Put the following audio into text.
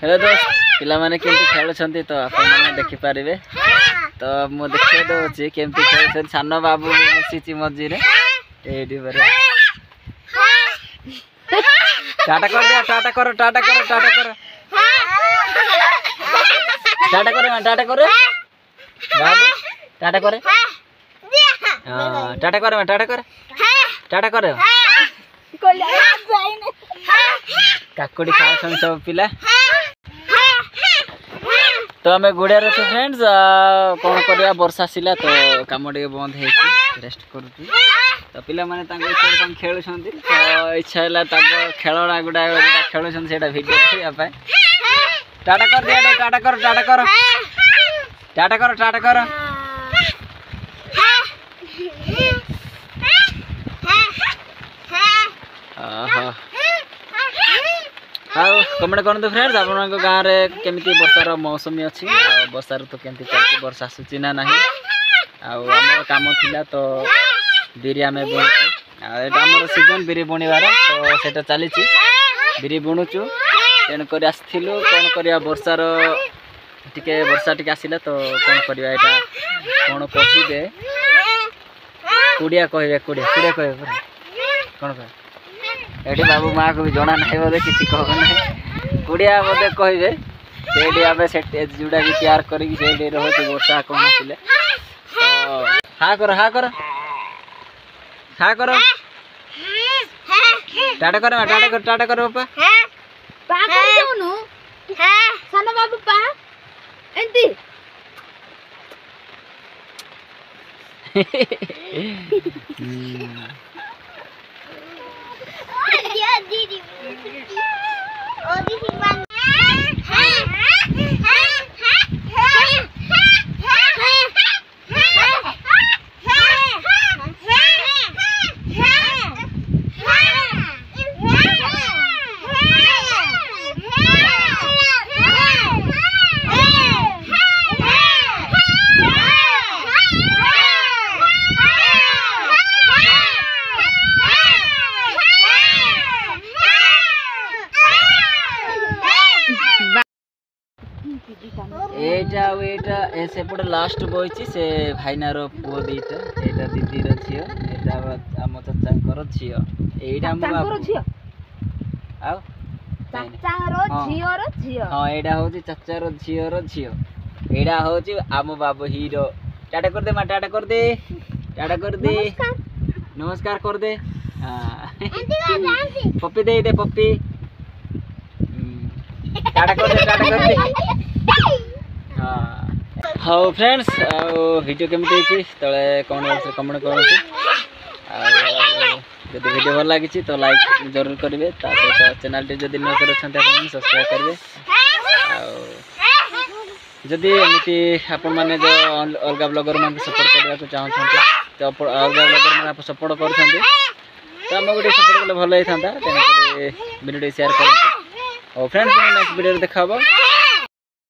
Hello दोस्त पिला माने केमती खेलुछंती तो आपण माने देखि पारिबे तो मु देखै दोछि केमती खेलुछन सानो बाबू बसिछि मझी रे एडी बरे टाटा कर दे टाटा कर टाटा कर टाटा कर टाटा कर टाटा कर बाबू टाटा कर हां टाटा कर टाटा कर टाटा कर काकुड़ी खाउछन सब पिला तो आम गुड़िया अच्छे फ्रेंड्स कौन करवा वर्षा आसला तो कम टे बंद हो रेस्ट कर तो पिला माने इच्छा खेलुं तो इच्छा है खेलना गुड़ा खेलुं से भिडियो देखा टाटा कर दिया टाटा कर टाटा कर टाटा कर टाटा कर हाँ कमेंट करते फ्रेंड्स आप गाँव में केमिति वर्षार मौसमी अच्छी वर्षा ऋतु केमती चलती वर्षा आसूची ना ना आम कम थिला तो बिरी आम बुणुचु आम सीजन बिरी बुणवार तो सेटा चली बिरी बुणुचु तेणुक आसलु कौन करवा वर्षार टिके वर्षा टिके आसला तो कौन करवा कौन कहे कुड़िया कहे कुड़िया कुड़िया कहे कौन कहे ये बाबू माँ को भी जना ना बोले किसी कह ना कुड़िया बोधे कहे से जोड़ा भी तैयार कर वर्षा कौन आसिले तो हाँ कर हाँ कर हाँ कर टाटा कर टाटा कर टाटा कर बापा सानो बाबू पा एंती दीदी ओ दीदी सेपटे लास्ट बही से भाईनार पुओ दीटा एटा दीदीर झी एटा आम चाचा झी हाँ एटा हूँ चाचार झीर झी एटा हूँ आम बाबू हीरो टाटा कर दे माँ टाटा कर दे टाटा कर दे नमस्कार कर दे हाँ पप्पी दे दे पप्पी टाटा कर दे हाँ हाँ फ्रेंड्स वीडियो केमती तले कमेंट कमेंट करूँ जब वीडियो भल लगी तो लाइक जरूर करेंगे सहित चैनल टी जब न कर सब्सक्राइब करेंगे जदि एमती आपण मैंने जो अलग ब्लॉगर मान सपोर्ट करने को चाहते तो अलग ब्लॉगर मैंने सपोर्ट कर तो आम गोटे सपोर्ट कले भल होता तेनाली वीडियो शेयर करेंगे और फ्रेंड्स नेक्स्ट वीडियो देखा।